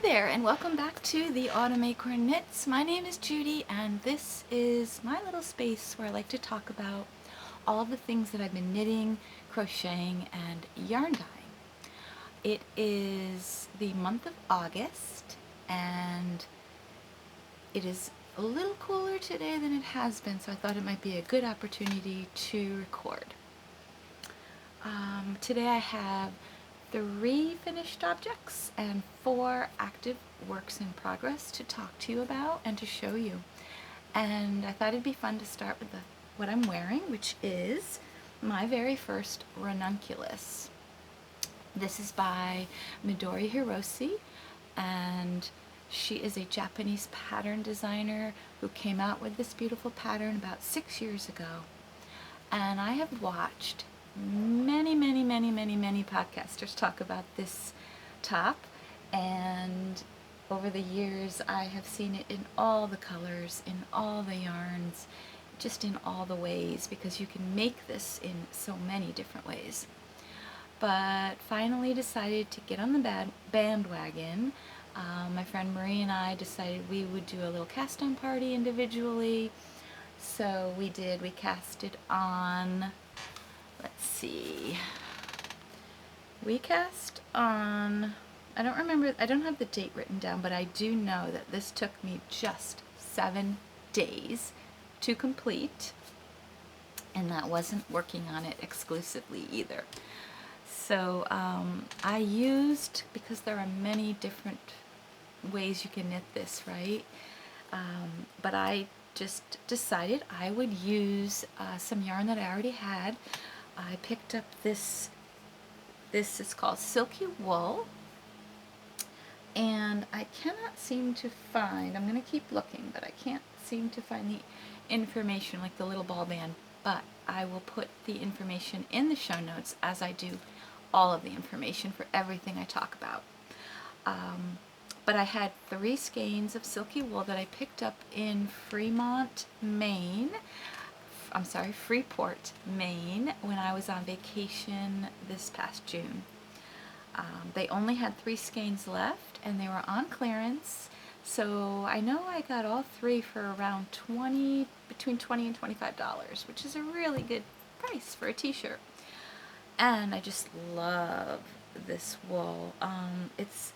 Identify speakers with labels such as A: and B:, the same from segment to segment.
A: Hi there, and welcome back to the Autumn Acorn Knits. My name is Judy, and this is my little space where I like to talk about all of the things that I've been knitting, crocheting, and yarn dyeing. It is the month of August, and it is a little cooler today than it has been, so I thought it might be a good opportunity to record. Today I have 3 finished objects and 4 active works in progress to talk to you about and to show you. And I thought it'd be fun to start with what I'm wearing, which is my very first Ranunculus. This is by Midori Hirosi, and she is a Japanese pattern designer who came out with this beautiful pattern about 6 years ago. And I have watched many podcasters talk about this top, and over the years I have seen it in all the colors, in all the yarns, just in all the ways, because you can make this in so many different ways. But finally decided to get on the bandwagon. My friend Marie and I decided we would do a little cast on party individually, so we did. We casted on, let's see, we cast on, I don't remember, I don't have the date written down, but I do know that this took me just 7 days to complete, and that wasn't working on it exclusively either. So I used, because there are many different ways you can knit this, right? But I just decided I would use some yarn that I already had. I picked up this is called Silky Wool, and I cannot seem to find, I'm going to keep looking, but I can't seem to find the information, like the little ball band, but I will put the information in the show notes, as I do all of the information for everything I talk about. But I had 3 skeins of silky wool that I picked up in Fremont, Maine. I'm sorry, Freeport, Maine, when I was on vacation this past June. They only had 3 skeins left, and they were on clearance, so I know I got all 3 for around between $20 and $25, which is a really good price for a t-shirt. And I just love this wool. It's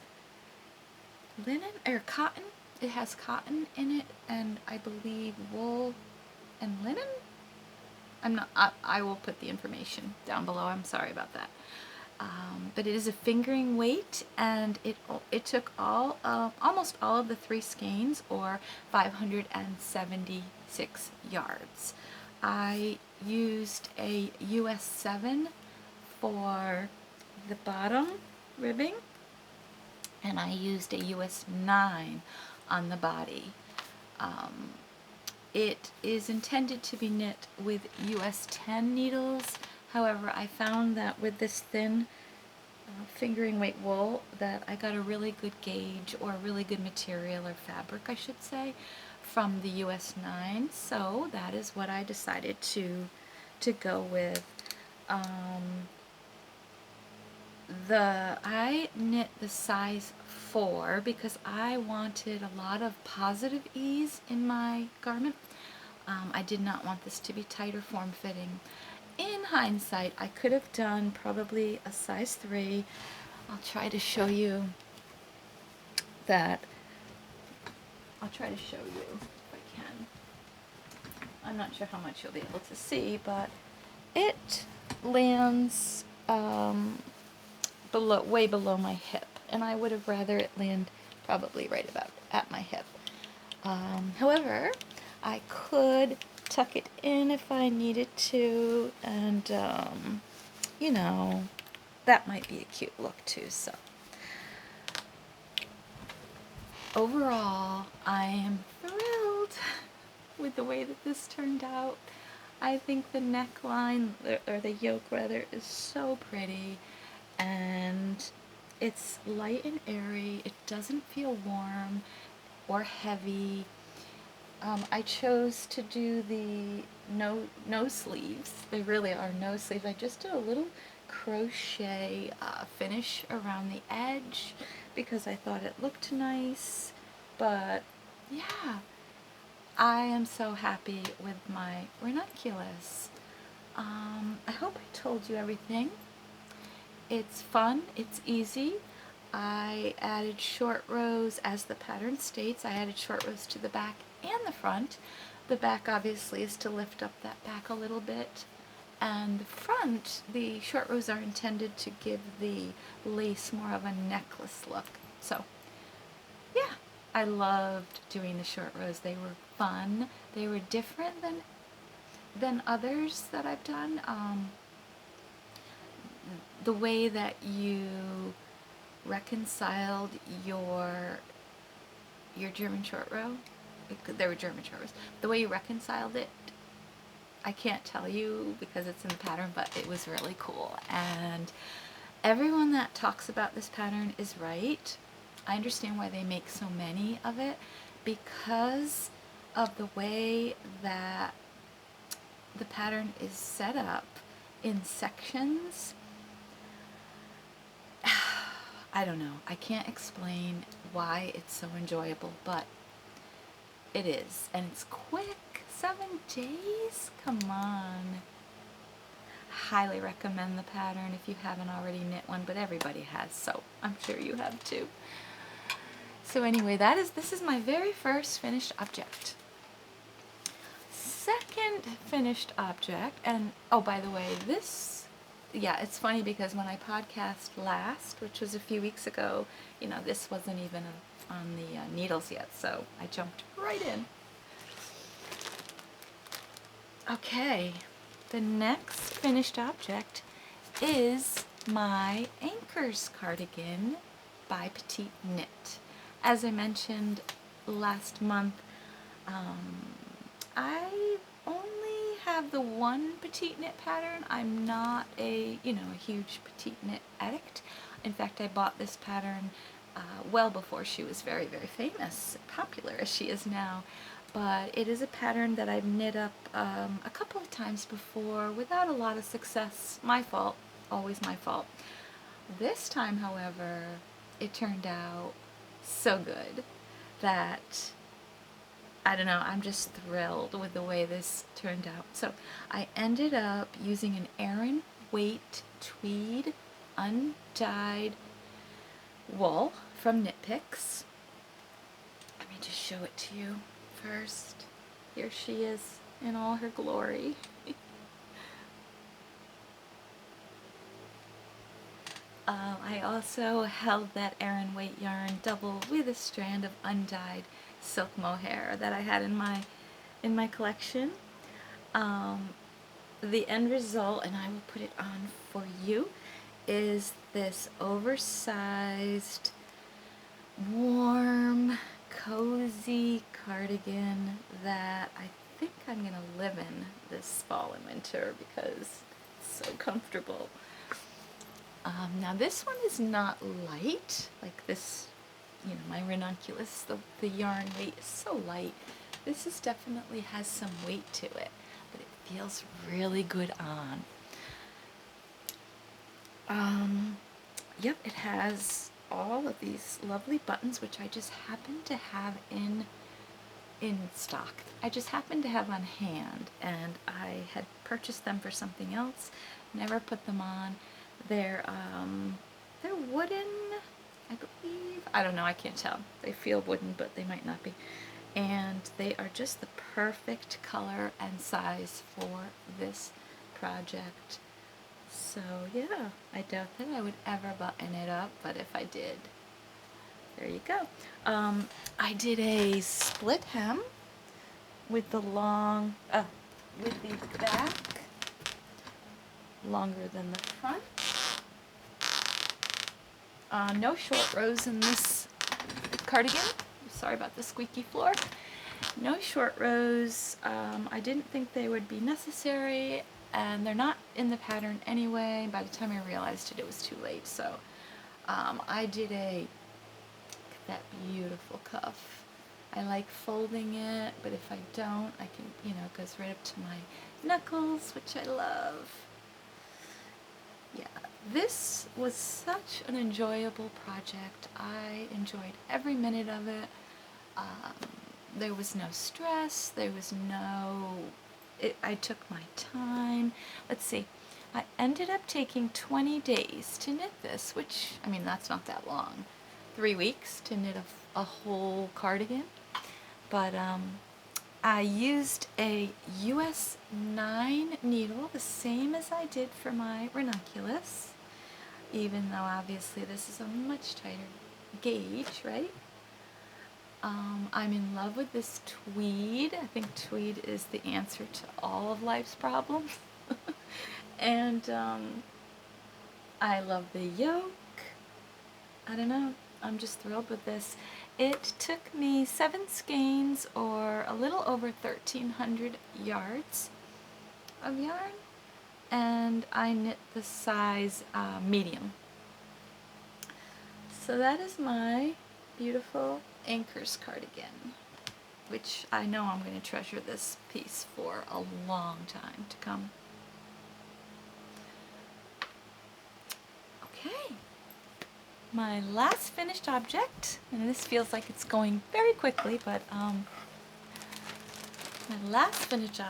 A: linen or cotton. It has cotton in it, and I believe wool and linen. I will put the information down below. I'm sorry about that. But it is a fingering weight, and it took almost all of the 3 skeins, or 576 yards. I used a US 7 for the bottom ribbing, and I used a US 9 on the body. It is intended to be knit with US 10 needles. However, I found that with this thin fingering weight wool that I got a really good gauge, or a really good material, or fabric I should say, from the US 9. So that is what I decided to go with. I knit the size 4 because I wanted a lot of positive ease in my garment. I did not want this to be tight or form-fitting. In hindsight, I could have done probably a size 3. I'll try to show you that. I'll try to show you if I can. I'm not sure how much you'll be able to see, but it lands way below my hip, and I would have rather it land probably right about at my hip. However, I could tuck it in if I needed to, and you know, that might be a cute look too. So overall, I am thrilled with the way that this turned out. I think the neckline, or the yoke rather, is so pretty, and it's light and airy. It doesn't feel warm or heavy. I chose to do the no sleeves. They really are no sleeves. I just did a little crochet finish around the edge, because I thought it looked nice, but yeah, I am so happy with my Ranunculus. I hope I told you everything. It's fun, it's easy. I added short rows, as the pattern states. I added short rows to the back and the front. The back obviously is to lift up that back a little bit. And the front, the short rows are intended to give the lace more of a necklace look. So, yeah, I loved doing the short rows. They were fun. They were different than others that I've done. The way that you reconciled your German short row, they were German short rows, the way you reconciled it, I can't tell you because it's in the pattern, but it was really cool. And everyone that talks about this pattern is right. I understand why they make so many of it, because of the way that the pattern is set up in sections. I don't know. I can't explain why it's so enjoyable, but it is. And it's quick. 7 days? Come on. Highly recommend the pattern if you haven't already knit one, but everybody has, so I'm sure you have too. So anyway, this is my very first finished object. Second finished object, and oh, by the way, yeah, it's funny because when I podcast last, which was a few weeks ago, this wasn't even on the needles yet, so I jumped right in. Okay, the next finished object is my Anchors cardigan by Petite Knit. As I mentioned last month, I only have the one Petite Knit pattern. I'm not a huge Petite Knit addict. In fact, I bought this pattern well before she was very, very famous, popular as she is now. But it is a pattern that I've knit up a couple of times before without a lot of success. My fault, always my fault. This time, however, it turned out so good that, I don't know, I'm just thrilled with the way this turned out. So I ended up using an Aran weight tweed undyed wool from Knit Picks. Let me just show it to you first. Here she is in all her glory. I also held that Aran weight yarn double with a strand of undyed silk mohair that I had in my collection. The end result, and I will put it on for you, is this oversized, warm, cozy cardigan that I think I'm going to live in this fall and winter because it's so comfortable. Now this one is not light, like this, my Ranunculus, the yarn weight is so light. This definitely has some weight to it, but it feels really good on. Yep, it has all of these lovely buttons, which I just happen to have in stock. I just happened to have on hand, and I had purchased them for something else, never put them on. They're wooden, I believe. I don't know, I can't tell. They feel wooden, but they might not be. And they are just the perfect color and size for this project. So yeah, I doubt that I would ever button it up, but if I did, there you go. I did a split hem with the with the back longer than the front. No short rows in this cardigan. Sorry about the squeaky floor. No short rows. I didn't think they would be necessary, and they're not in the pattern anyway. By the time I realized it, it was too late. So I did look at that beautiful cuff. I like folding it, but if I don't, I can, it goes right up to my knuckles, which I love. Yeah, this was such an enjoyable project. I enjoyed every minute of it. There was no stress, there was no... I took my time. Let's see, I ended up taking 20 days to knit this, which, I mean, that's not that long. 3 weeks to knit a whole cardigan. But I used a US 9 needle, the same as I did for my Ranunculus, even though obviously this is a much tighter gauge, right? I'm in love with this tweed. I think tweed is the answer to all of life's problems. And I love the yoke. I don't know, I'm just thrilled with this. It took me 7 skeins, or a little over 1,300 yards of yarn, and I knit the size medium. So that is my beautiful Anchors cardigan, which I know I'm going to treasure this piece for a long time to come. Okay, my last finished object, and this feels like it's going very quickly, but my last finished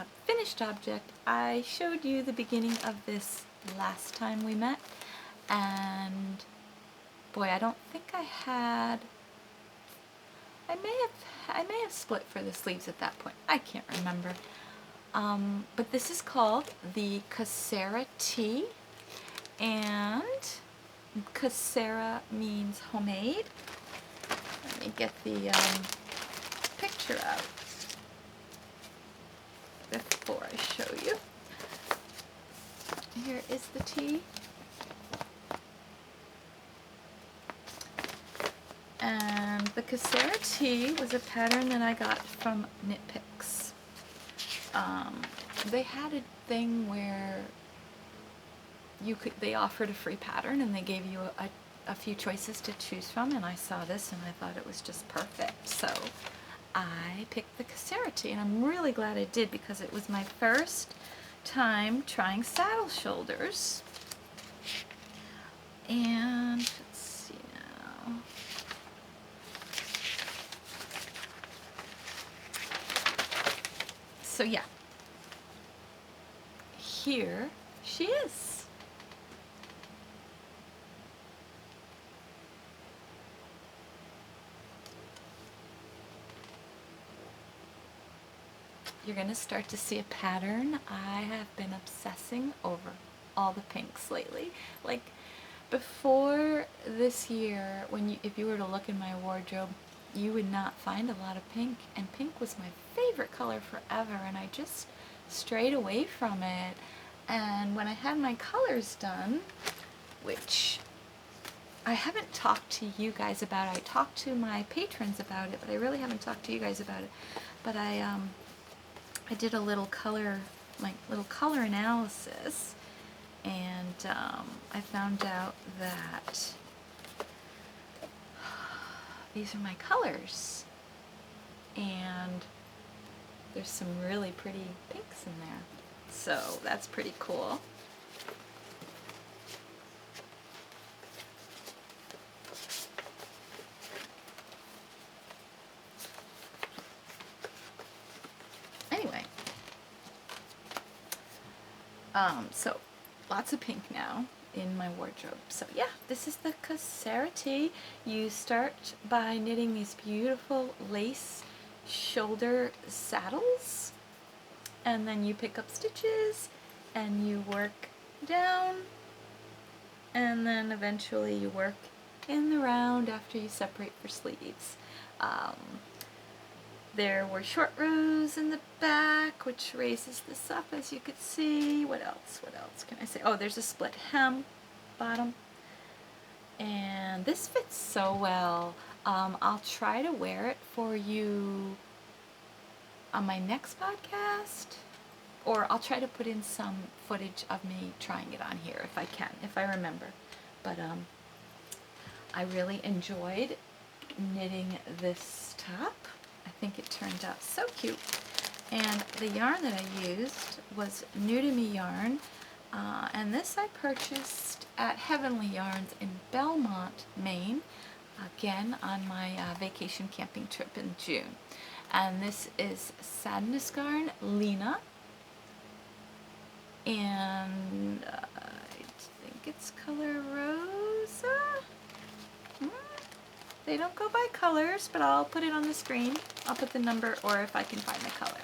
A: object, I showed you the beginning of this last time we met, and boy, I don't think I had... I may have split for the sleeves at that point. I can't remember. But this is called the Cacerity, and Cacera means homemade. Let me get the picture out before I show you. Here is the tee. And the Cacerity was a pattern that I got from Knit Picks. They had a thing where they offered a free pattern and they gave you a few choices to choose from, and I saw this and I thought it was just perfect. So I picked the Cacerity, and I'm really glad I did, because it was my first time trying saddle shoulders. And let's see now. So yeah, here she is. You're going to start to see a pattern. I have been obsessing over all the pinks lately. Like, before this year, if you were to look in my wardrobe, you would not find a lot of pink, and pink was my favorite color forever, and I just strayed away from it. And when I had my colors done, which I haven't talked to you guys about, I talked to my patrons about it, but I really haven't talked to you guys about it. But I did a little color analysis, and I found out that these are my colors, and there's some really pretty pinks in there, so that's pretty cool. Anyway, so lots of pink now in my wardrobe. So yeah, this is the Cacerity. You start by knitting these beautiful lace shoulder saddles, and then you pick up stitches and you work down, and then eventually you work in the round after you separate for sleeves. There were short rows in the back, which raises this up, as you could see. What else can I say? Oh, there's a split hem bottom. And this fits so well. I'll try to wear it for you on my next podcast, or I'll try to put in some footage of me trying it on here if I can, if I remember. But I really enjoyed knitting this top. I think it turned out so cute. And the yarn that I used was new to me yarn. And this I purchased at Heavenly Yarns in Belmont, Maine, again on my vacation camping trip in June. And this is Sadness Garn Lena, and I think it's color Rosa. They don't go by colors, but I'll put it on the screen. I'll put the number, or if I can find the color.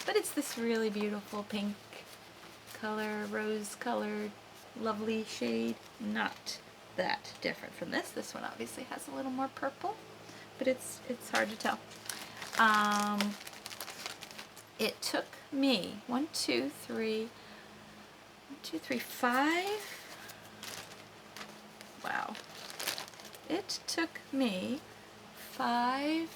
A: But it's this really beautiful pink color, rose colored, lovely shade. Not that different from this. This one obviously has a little more purple, but it's hard to tell. It took me 5. Wow. It took me 5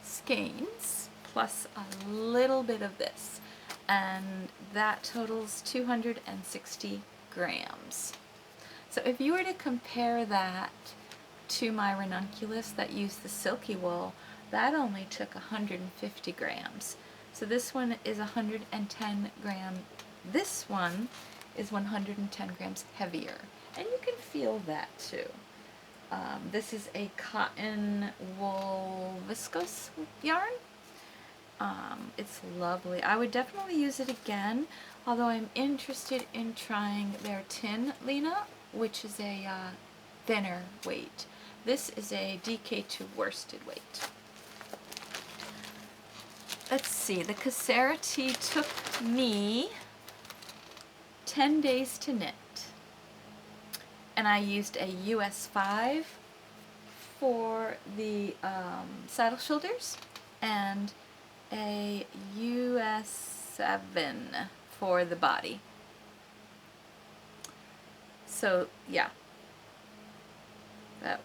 A: skeins plus a little bit of this, and that totals 260 grams. So if you were to compare that to my Ranunculus that used the silky wool, that only took 150 grams. So this one is 110 grams. This one is 110 grams heavier, and you can feel that too. This is a cotton wool viscose yarn. It's lovely. I would definitely use it again, although I'm interested in trying their tin Lena, which is a thinner weight. This is a DK2 worsted weight. Let's see, the Cacerity took me 10 days to knit. And I used a US 5 for the saddle shoulders and a US 7 for the body. So yeah, that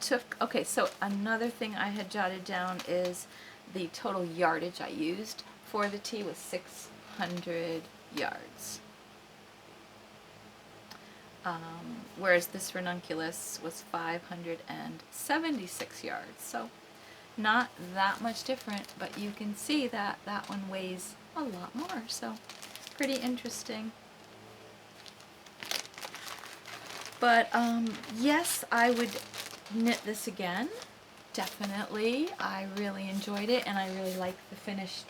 A: took, okay, so another thing I had jotted down is the total yardage I used for the tee was 600 yards. Whereas this Ranunculus was 576 yards, so not that much different, but you can see that that one weighs a lot more, so pretty interesting. But yes, I would knit this again, definitely. I really enjoyed it, and I really like the finished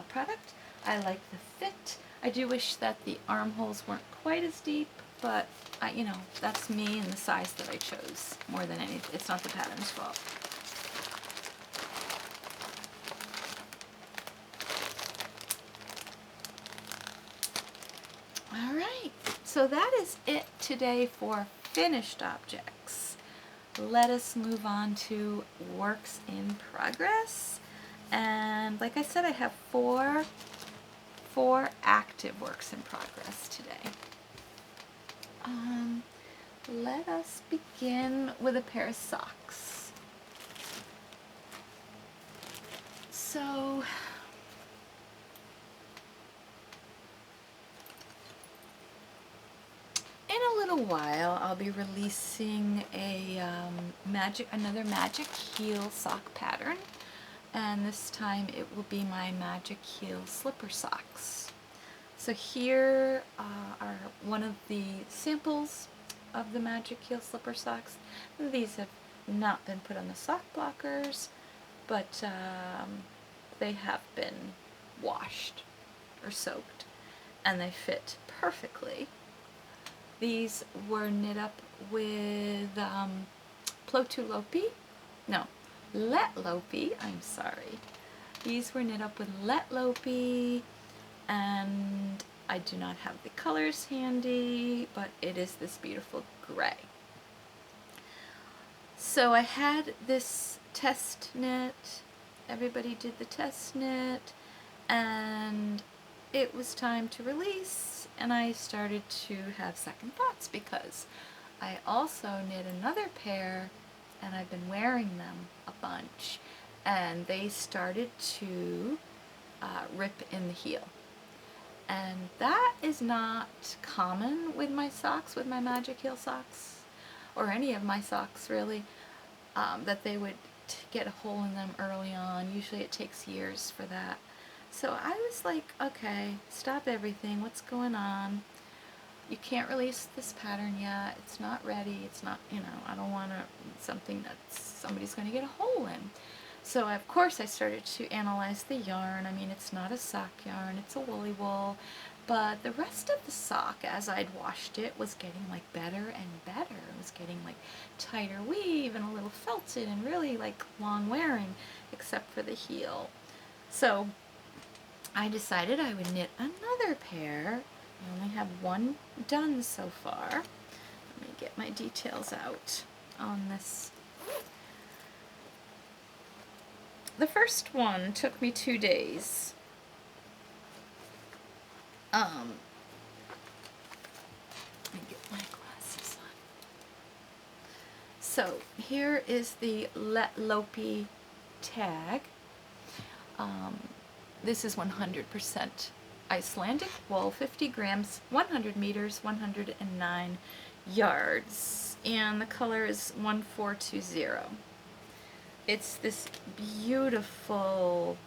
A: product. I like the fit. I do wish that the armholes weren't quite as deep, but you know, that's me and the size that I chose more than anything. It's not the pattern's fault. All right, so that is it today for finished objects. Let us move on to works in progress. And like I said, I have four active works in progress today. Let us begin with a pair of socks. So, in a little while, I'll be releasing a another magic heel sock pattern, and this time it will be my magic heel slipper socks. So here are one of the samples of the magic heel slipper socks. These have not been put on the sock blockers, but they have been washed or soaked, and they fit perfectly. These were knit up with Let Lopi, I'm sorry. These were knit up with Let Lopi, and I do not have the colors handy, but it is this beautiful gray. So I had this test knit, everybody did the test knit, and it was time to release, and I started to have second thoughts because I also knit another pair, and I've been wearing them a bunch, and they started to rip in the heel. And that is not common with my socks, with my magic heel socks, or any of my socks really, that they would get a hole in them early on. Usually it takes years for that. So I was like, okay, stop everything. What's going on? You can't release this pattern yet. It's not ready. It's not, I don't want something that somebody's going to get a hole in. So of course I started to analyze the yarn. I mean, it's not a sock yarn, it's a woolly wool, but the rest of the sock, as I'd washed it, was getting like better and better. It was getting like tighter weave and a little felted and really like long wearing, except for the heel. So I decided I would knit another pair. I only have one done so far. Let me get my details out on this. The first one took me 2 days. Let me get my glasses on. So here is the Let Lopi tag. This is 100% Icelandic wool, 50 grams, 100 meters, 109 yards, and the color is 1420. It's this beautiful,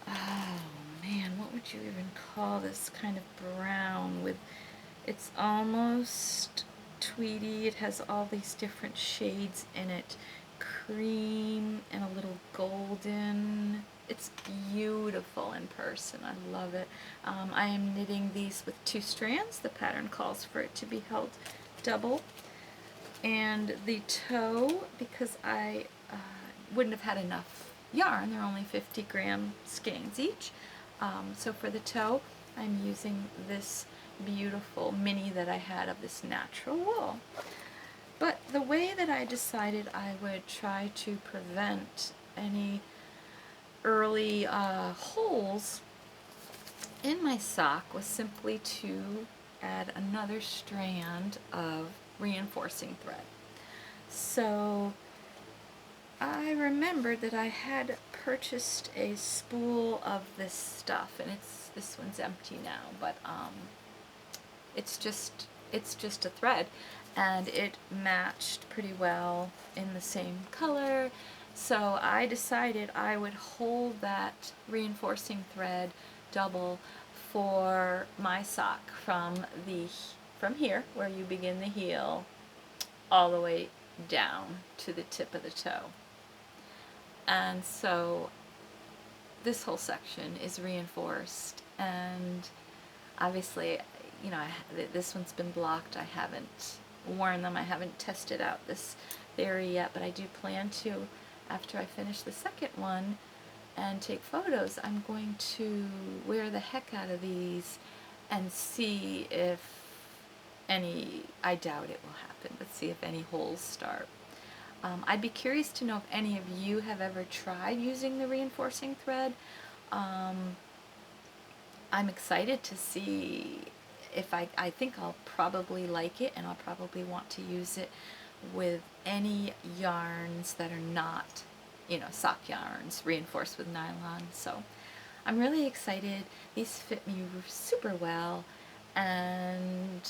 A: oh man, what would you even call this kind of brown with, it's almost tweedy. It has all these different shades in it, cream and a little golden. It's beautiful in person. I love it. I am knitting these with 2 strands. The pattern calls for it to be held double. And the toe, because I wouldn't have had enough yarn, they're only 50-gram skeins each. So for the toe, I'm using this beautiful mini that I had of this natural wool. But the way that I decided I would try to prevent any early holes in my sock was simply to add another strand of reinforcing thread. So I remembered that I had purchased a spool of this stuff, and this one's empty now, but it's just a thread, and it matched pretty well in the same color. So I decided I would hold that reinforcing thread double for my sock from here where you begin the heel all the way down to the tip of the toe. And so this whole section is reinforced, and obviously, this one's been blocked. I haven't worn them. I haven't tested out this theory yet, but I do plan to, after I finish the second one and take photos. I'm going to wear the heck out of these and see if any, I doubt it will happen, but see if any holes start. I'd be curious to know if any of you have ever tried using the reinforcing thread. I'm excited to see if I think I'll probably like it, and I'll probably want to use it with any yarns that are not, sock yarns reinforced with nylon. So I'm really excited. These fit me super well, and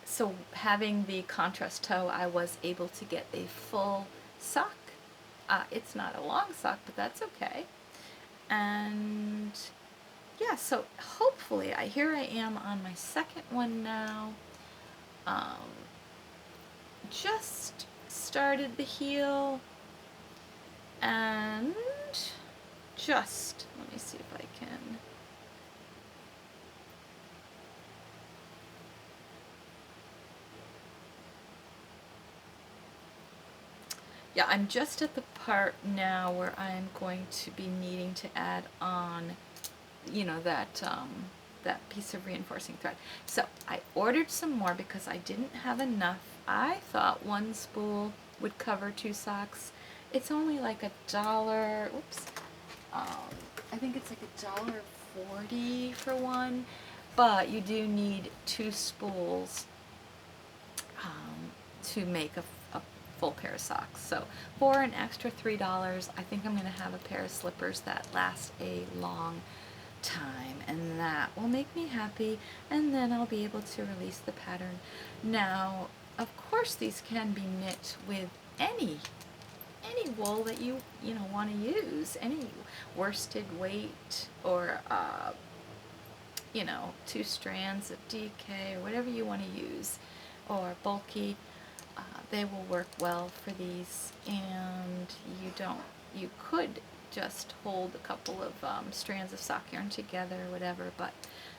A: so having the contrast toe, I was able to get a full sock. It's not a long sock, but that's okay. And yeah, so hopefully, here I am on my second one now. Just started the heel, and let me see if I can. Yeah, I'm just at the part now where I'm going to be needing to add on, that piece of reinforcing thread. So I ordered some more because I didn't have enough. I thought one spool would cover 2 socks. It's only like $1. Oops. I think it's like $1.40 for one, but you do need 2 spools to make a full pair of socks. So for an extra $3, I think I'm going to have a pair of slippers that last a long time, and that will make me happy, and then I'll be able to release the pattern. Now, of course, these can be knit with any any wool that you want to use, any worsted weight or 2 strands of DK or whatever you want to use, or bulky. They will work well for these, and you could just hold a couple of strands of sock yarn together or whatever, but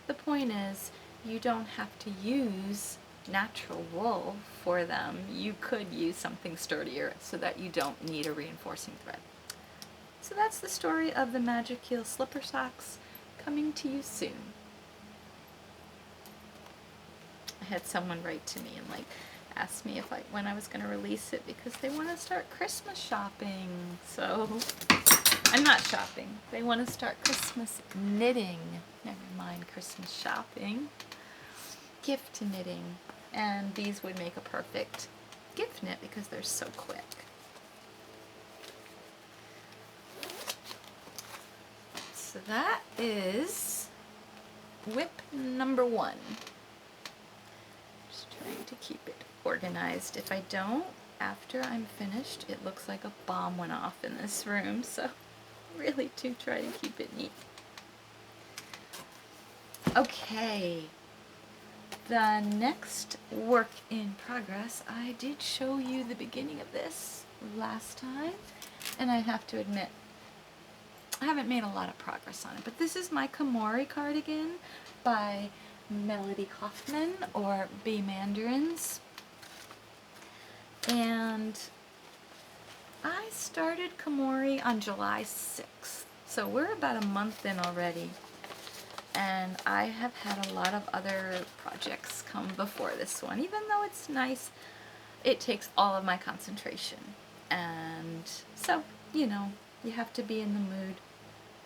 A: the point is you don't have to use natural wool for them. You could use something sturdier so that you don't need a reinforcing thread. So that's the story of the Magic Heel slipper socks, coming to you soon. I had someone write to me and ask me when I was going to release it, because they want to start Christmas shopping. So I'm not shopping. They want to start Christmas knitting. Never mind Christmas shopping. Gift knitting. And these would make a perfect gift knit because they're so quick. So that is whip number 1. Just trying to keep it organized. If I don't, after I'm finished, it looks like a bomb went off in this room, so really do try to keep it neat. Okay, the next work in progress, I did show you the beginning of this last time, and I have to admit, I haven't made a lot of progress on it, but this is my Komori cardigan by Melody Kaufman, or B. Mandarins. And I started Komori on July 6th, so we're about a month in already. And I have had a lot of other projects come before this one. Even though it's nice, it takes all of my concentration. And so, you have to be in the mood.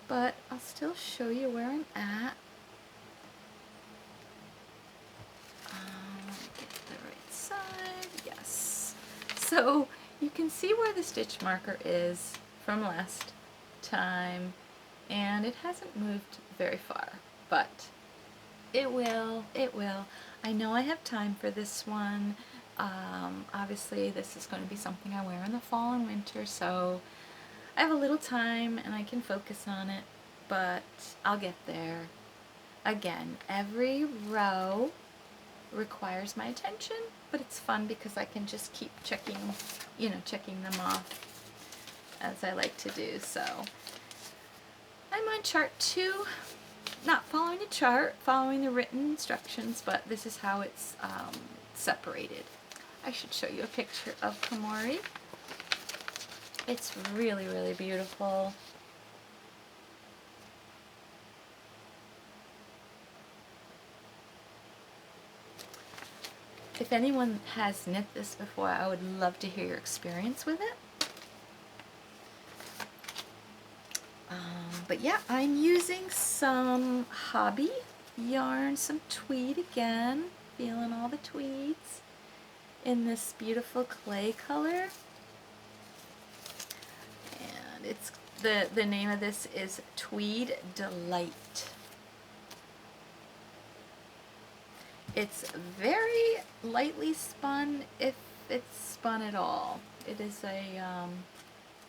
A: But I'll still show you where I'm at. Get the right side, yes. So you can see where the stitch marker is from last time, and it hasn't moved very far, but it will. I know I have time for this one. Obviously this is going to be something I wear in the fall and winter, so I have a little time and I can focus on it, but I'll get there. Again, every row requires my attention, but it's fun because I can just keep checking them off as I like to do. So I'm on chart 2, not following a chart, following the written instructions, but this is how it's separated. I should show you a picture of Komori. It's really, really beautiful. If anyone has knit this before, I would love to hear your experience with it. But yeah, I'm using some hobby yarn, some tweed again, feeling all the tweeds in this beautiful clay color. And it's the name of this is Tweed Delight. It's very lightly spun, if it's spun at all. It is a,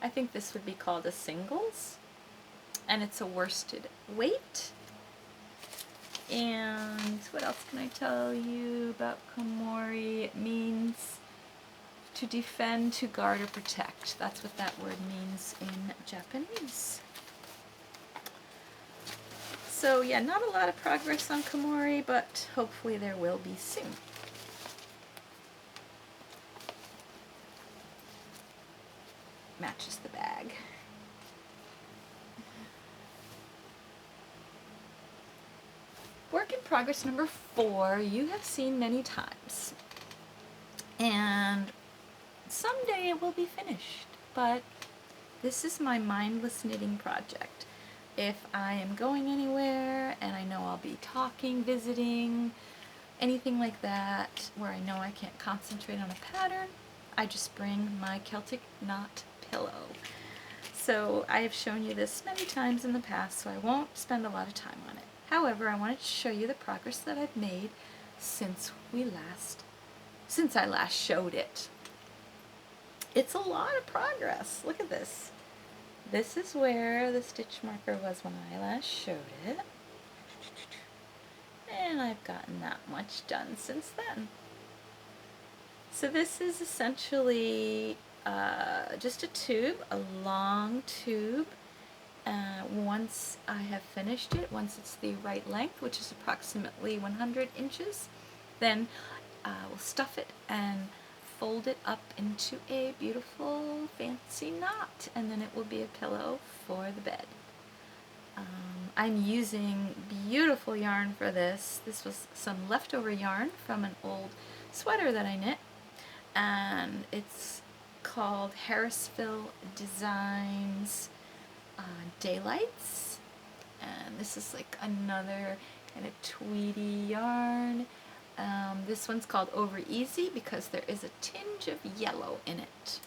A: I think this would be called a singles, and it's a worsted weight. And what else can I tell you about Komori? It means to defend, to guard, or protect. That's what that word means in Japanese. So yeah, not a lot of progress on Komori, but hopefully there will be soon. Matches the bag. Work in progress number 4, you have seen many times. And someday it will be finished, but this is my mindless knitting project. If I am going anywhere and I know I'll be talking, visiting, anything like that, where I know I can't concentrate on a pattern, I just bring my Celtic knot pillow. So I have shown you this many times in the past, so I won't spend a lot of time on it. However, I wanted to show you the progress that I've made since I last showed it. It's a lot of progress. Look at this. This is where the stitch marker was when I last showed it. And I've gotten that much done since then. So this is essentially just a tube, a long tube. Once I have finished it, once it's the right length, which is approximately 100 inches, then we'll stuff it and fold it up into a beautiful fancy knot, and then it will be a pillow for the bed. I'm using beautiful yarn for this. This was some leftover yarn from an old sweater that I knit, and it's called Harrisville Designs Daylights, and this is like another kind of tweedy yarn. This one's called Over Easy because there is a tinge of yellow in it.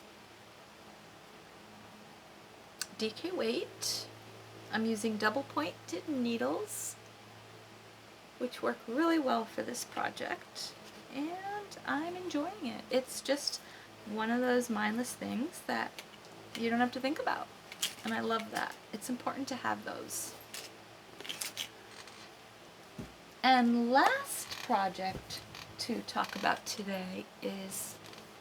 A: DK weight. I'm using double pointed needles, which work really well for this project, and I'm enjoying it. It's just one of those mindless things that you don't have to think about, and I love that. It's important to have those. And last project to talk about today is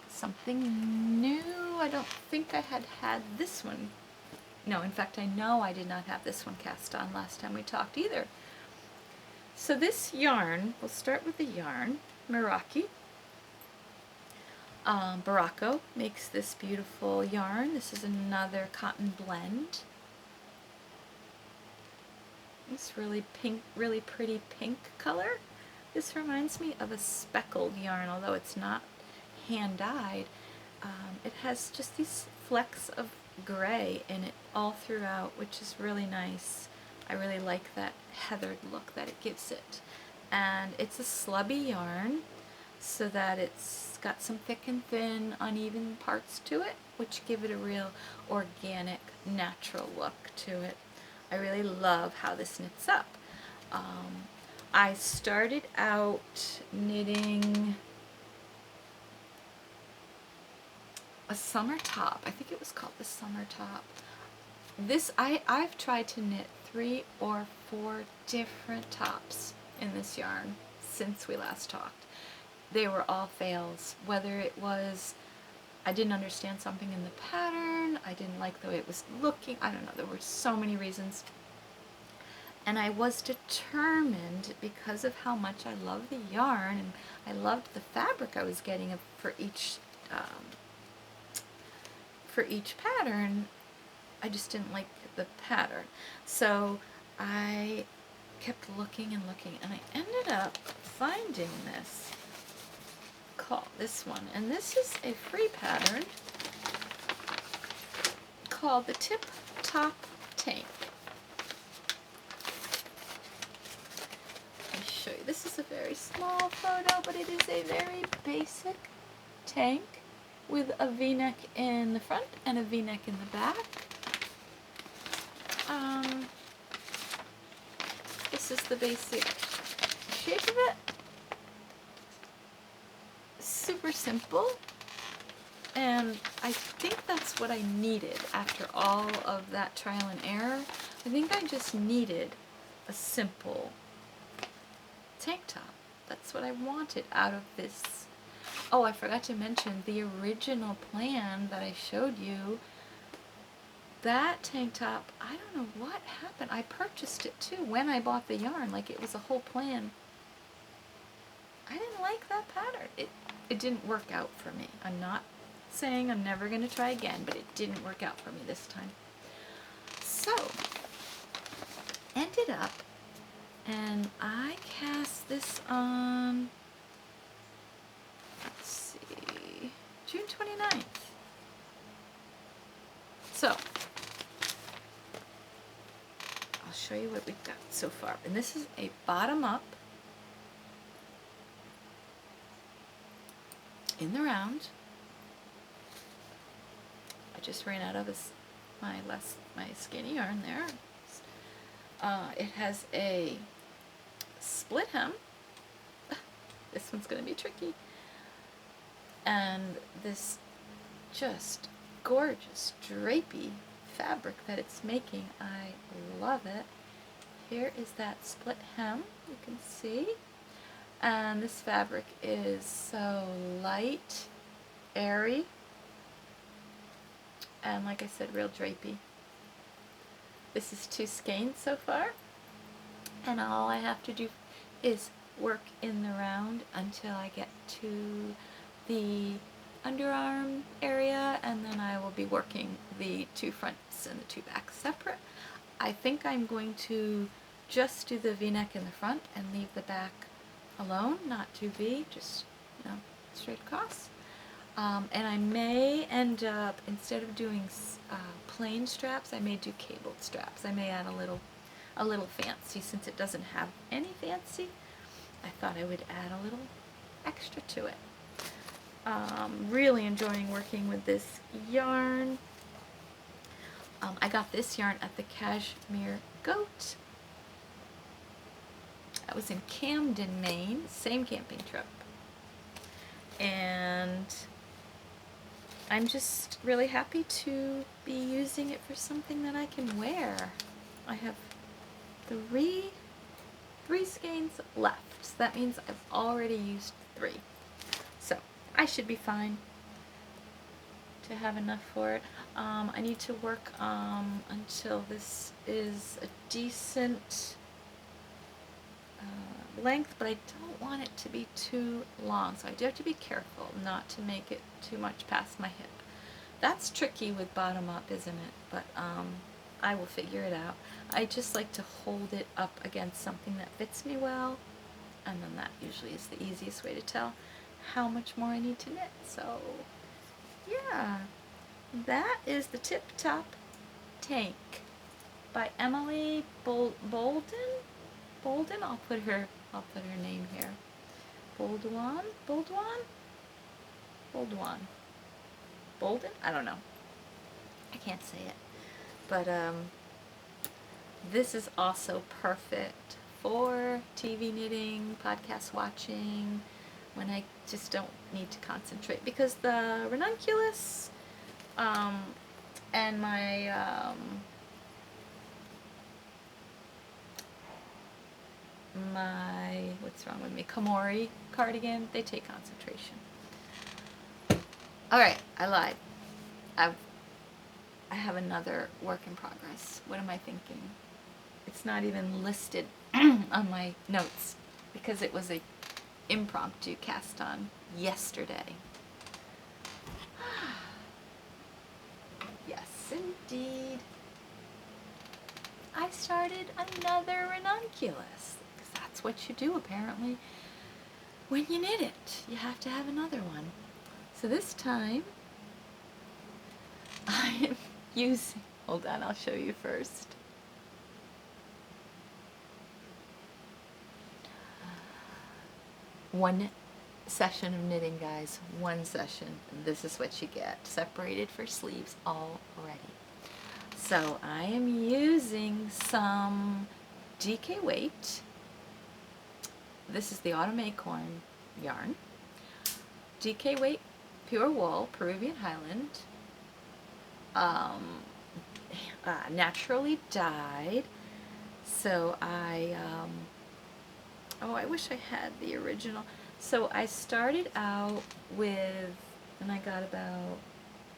A: something new. I don't think I had this one. No, in fact, I know I did not have this one cast on last time we talked either. So this yarn, we'll start with the yarn, Meraki. Baracco makes this beautiful yarn. This is another cotton blend. This really pink, really pretty pink color. This reminds me of a speckled yarn, although it's not hand-dyed. It has just these flecks of gray in it all throughout, which is really nice. I really like that heathered look that it gives it. And it's a slubby yarn, so that it's got some thick and thin, uneven parts to it, which give it a real organic, natural look to it. I really love how this knits up. I started out knitting a summer top. I think it was called the summer top. This I've tried to knit 3 or 4 different tops in this yarn since we last talked. They were all fails, whether it was I didn't understand something in the pattern, I didn't like the way it was looking, I don't know, there were so many reasons. And I was determined, because of how much I love the yarn and I loved the fabric I was getting for each pattern, I just didn't like the pattern. So I kept looking and looking, and I ended up finding this, called this one, and this is a free pattern called the Tip Top Tank. Let me show you. This is a very small photo, but it is a very basic tank with a V-neck in the front and a V-neck in the back. This is the basic shape of it. Super simple, and I think that's what I needed after all of that trial and error. I think I just needed a simple tank top. That's what I wanted out of this. Oh, I forgot to mention the original plan that I showed you. That tank top, I don't know what happened. I purchased it too when I bought the yarn, like it was a whole plan. I didn't like that pattern. It didn't work out for me. I'm not saying I'm never going to try again, but it didn't work out for me this time. So, ended up, and I cast this on, let's see, June 29th. So, I'll show you what we've got so far. And this is a bottom up in the round. I just ran out of my skinny yarn there. It has a split hem. This one's going to be tricky. And this just gorgeous drapey fabric that it's making. I love it. Here is that split hem, you can see. And this fabric is so light, airy, and like I said, real drapey. This is 2 skeins so far, and all I have to do is work in the round until I get to the underarm area, and then I will be working the 2 fronts and the 2 backs separate. I think I'm going to just do the V-neck in the front and leave the back alone, not do V, just, you know, straight across. And I may end up, instead of doing plain straps, I may do cabled straps. I may add a little fancy, since it doesn't have any fancy. I thought I would add a little extra to it. Really enjoying working with this yarn. I got this yarn at the Cashmere Goat. I was in Camden, Maine, same camping trip. And I'm just really happy to be using it for something that I can wear. I have 3 skeins left, so that means I've already used 3. So I should be fine to have enough for it. I need to work until this is a decent length, but I don't want it to be too long, so I do have to be careful not to make it too much past my hip. That's tricky with bottom up, isn't it? But I will figure it out. I just like to hold it up against something that fits me well, and then that usually is the easiest way to tell how much more I need to knit. So yeah, that is the Tip Top Tank by Emily Bolduan. I'll put her name here. Bolduan? Bolden? I don't know. I can't say it. But this is also perfect for TV knitting, podcast watching, when I just don't need to concentrate, because the Ranunculus and my what's wrong with me, Komori cardigan, they take concentration. Alright, I lied. I have another work in progress. What am I thinking? It's not even listed on my notes because it was a impromptu cast on yesterday. Yes, indeed. I started another ranunculus. Because that's what you do, apparently. When you knit it, you have to have another one. So this time, I am using... Hold on, I'll show you first. One session of knitting, guys. One session. This is what you get. Separated for sleeves already. So I am using some DK weight. This is the Autumn Acorn yarn. DK weight pure wool, Peruvian Highland. Naturally dyed. So I wish I had the original. So I started out with, and I got about,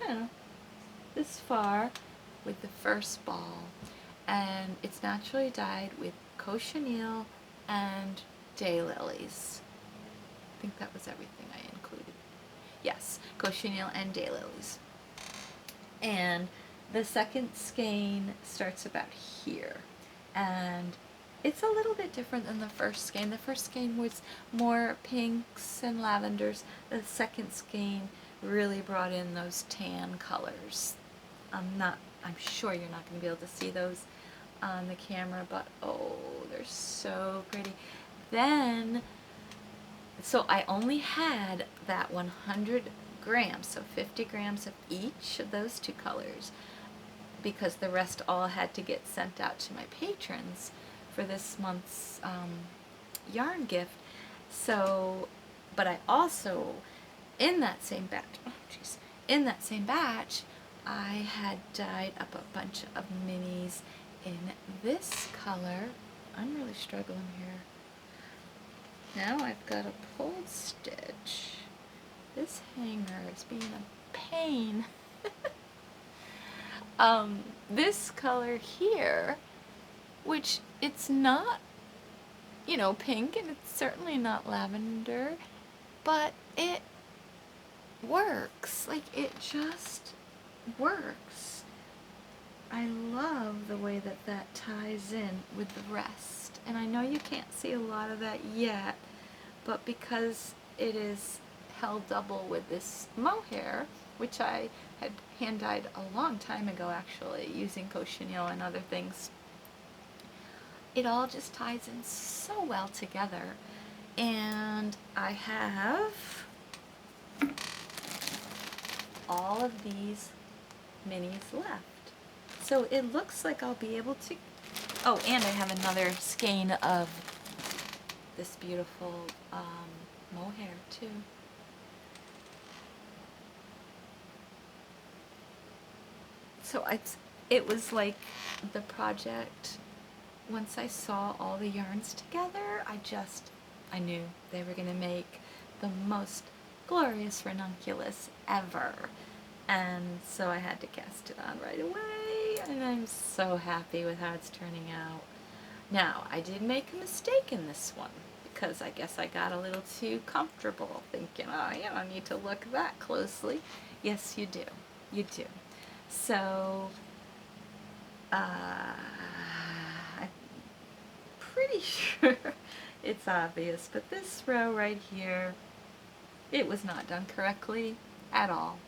A: I don't know, this far with the first ball. And it's naturally dyed with cochineal and daylilies. I think that was everything I included. Yes, cochineal and daylilies. And the second skein starts about here. And it's a little bit different than the first skein. The first skein was more pinks and lavenders. The second skein really brought in those tan colors. I'm sure you're not going to be able to see those on the camera, but oh, they're so pretty. Then, so I only had that 100 grams, so 50 grams of each of those 2 colors, because the rest all had to get sent out to my patrons for this month's yarn gift. So, but I also, in that same batch, in that same batch, I had dyed up a bunch of minis in this color. I'm really struggling here. Now I've got a pulled stitch. This hanger is being a pain. This color here, which it's not, you know, pink, and it's certainly not lavender, but it works. Like, it just works. I love the way that that ties in with the rest. And I know you can't see a lot of that yet, but because it is held double with this mohair, which I had hand dyed a long time ago actually, using cochineal and other things, it all just ties in so well together. And I have all of these minis left. So it looks like I'll be able to, oh, and I have another skein of this beautiful mohair too. So it was like the project, once I saw all the yarns together, I knew they were going to make the most glorious ranunculus ever. And so I had to cast it on right away, and I'm so happy with how it's turning out. Now, I did make a mistake in this one, because I guess I got a little too comfortable thinking, oh, you don't need to look that closely. Yes, you do. You do. So, I'm pretty sure it's obvious, but this row right here, it was not done correctly at all.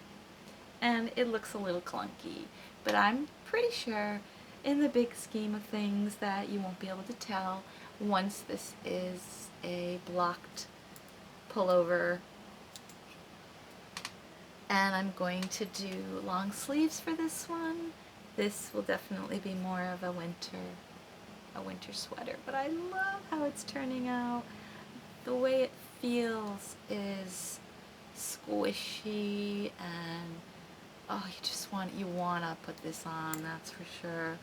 A: And it looks a little clunky, but I'm pretty sure in the big scheme of things that you won't be able to tell once this is a blocked pullover. And I'm going to do long sleeves for this one. This will definitely be more of a winter sweater, but I love how it's turning out. The way it feels is squishy, and oh, you want to put this on, that's for sure.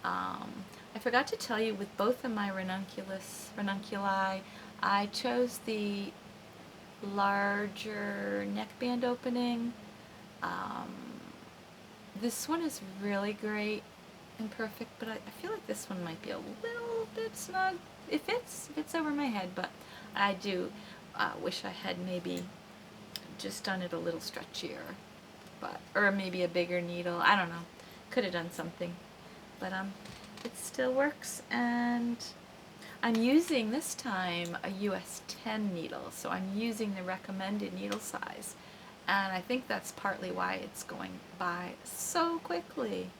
A: I forgot to tell you, with both of my ranunculi, I chose the larger neckband opening. This one is really great and perfect, but I feel like this one might be a little bit snug. It fits over my head, but I do wish I had maybe just done it a little stretchier, or maybe a bigger needle. I don't know. Could have done something, but it still works. And I'm using this time a US 10 needle, so I'm using the recommended needle size, and I think that's partly why it's going by so quickly.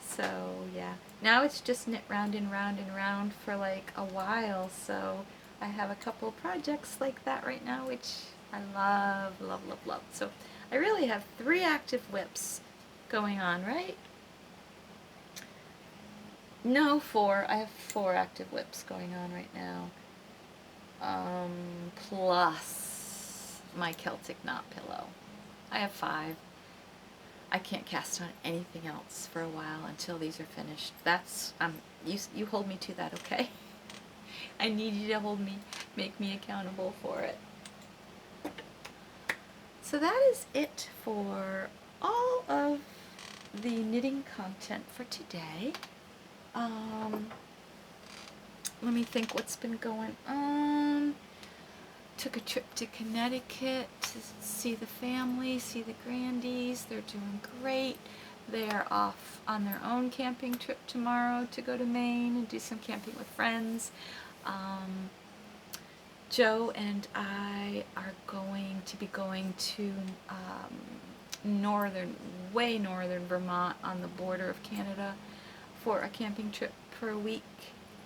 A: So yeah, now it's just knit round and round and round for like a while, so I have a couple projects like that right now, which I love, love, love, love. So I really have 3 active whips going on, right? No, 4. I have 4 active whips going on right now. Plus my Celtic knot pillow. I have 5. I can't cast on anything else for a while until these are finished. That's, you hold me to that, okay? I need you to make me accountable for it. So that is it for all of the knitting content for today. Let me think what's been going on. Took a trip to Connecticut to see the family, see the Grandies. They're doing great. They're off on their own camping trip tomorrow to go to Maine and do some camping with friends. Joe and I are going to be going to way northern Vermont on the border of Canada for a camping trip for a week.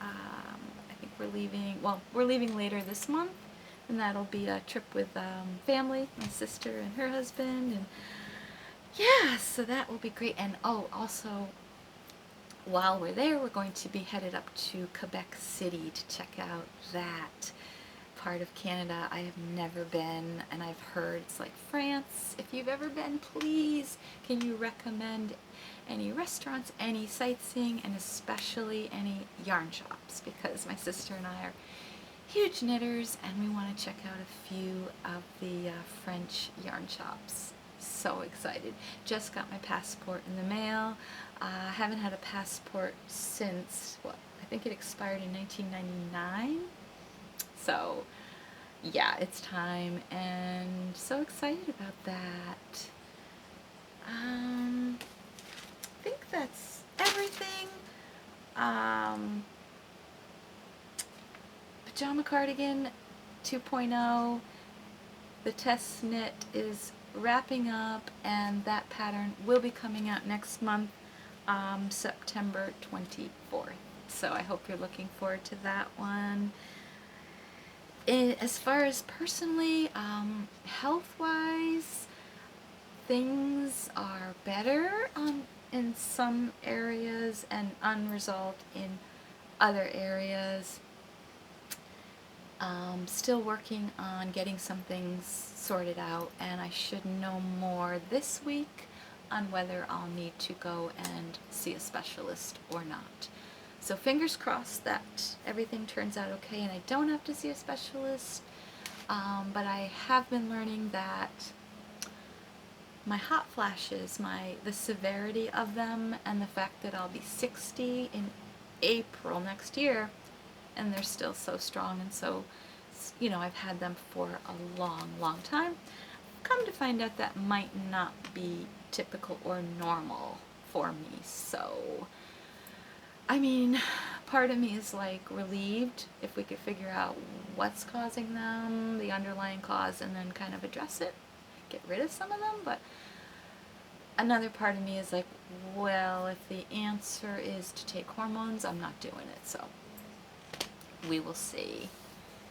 A: I think we're leaving later this month, and that'll be a trip with family, my sister and her husband, and yeah, so that will be great. And oh, also, while we're there, we're going to be headed up to Quebec City to check out that. part of Canada I have never been, and I've heard it's like France. If you've ever been, please, can you recommend any restaurants, any sightseeing, and especially any yarn shops? Because my sister and I are huge knitters, and we want to check out a few of the French yarn shops. So excited. Just got my passport in the mail. Haven't had a passport since, what, I think it expired in 1999. So yeah, it's time, and so excited about that. I think that's everything. Pajama cardigan 2.0. The test knit is wrapping up, and that pattern will be coming out next month, September 24th. So I hope you're looking forward to that one. As far as personally, health-wise, things are better in some areas and unresolved in other areas. Still working on getting some things sorted out, and I should know more this week on whether I'll need to go and see a specialist or not. So fingers crossed that everything turns out okay and I don't have to see a specialist. But I have been learning that my hot flashes, the severity of them, and the fact that I'll be 60 in April next year, and they're still so strong, and so, you know, I've had them for a long, long time. Come to find out that might not be typical or normal for me. So, I mean, part of me is like relieved if we could figure out what's causing them, the underlying cause, and then kind of address it, get rid of some of them. But another part of me is like, well, if the answer is to take hormones, I'm not doing it. So we will see.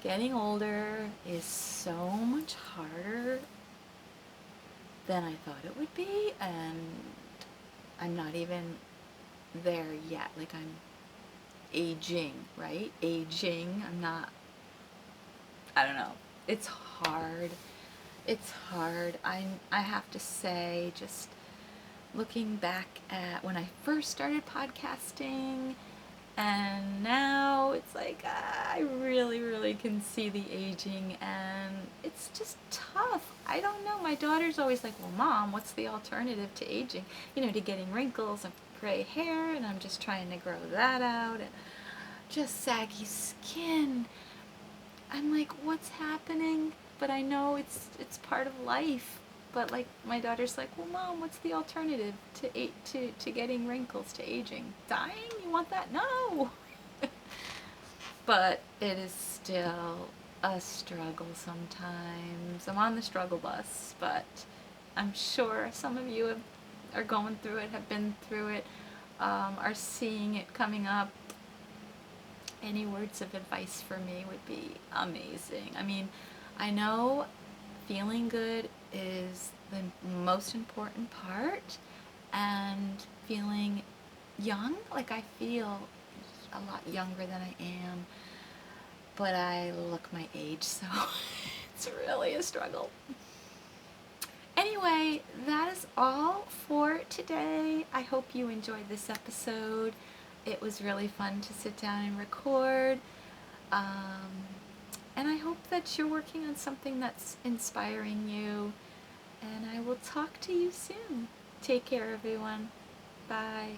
A: Getting older is so much harder than I thought it would be, and I'm not even there yet. Like, I'm aging, right? Aging. I'm not, I don't know. It's hard. It's hard. I have to say, just looking back at when I first started podcasting, and now it's like I really, really can see the aging, and it's just tough. I don't know. My daughter's always like, well, Mom, what's the alternative to aging? You know, to getting wrinkles and gray hair, and I'm just trying to grow that out, and just saggy skin. I'm like, what's happening? But I know it's part of life. But like, my daughter's like, well, Mom, what's the alternative to getting wrinkles, to aging? Dying? You want that? No. But it is still a struggle sometimes. I'm on the struggle bus, but I'm sure some of you are going through it, have been through it, are seeing it coming up. Any words of advice for me would be amazing. I mean, I know feeling good is the most important part, and feeling young, like I feel a lot younger than I am, but I look my age, so it's really a struggle. Anyway, that is all for today. I hope you enjoyed this episode. It was really fun to sit down and record. And I hope that you're working on something that's inspiring you. And I will talk to you soon. Take care, everyone. Bye.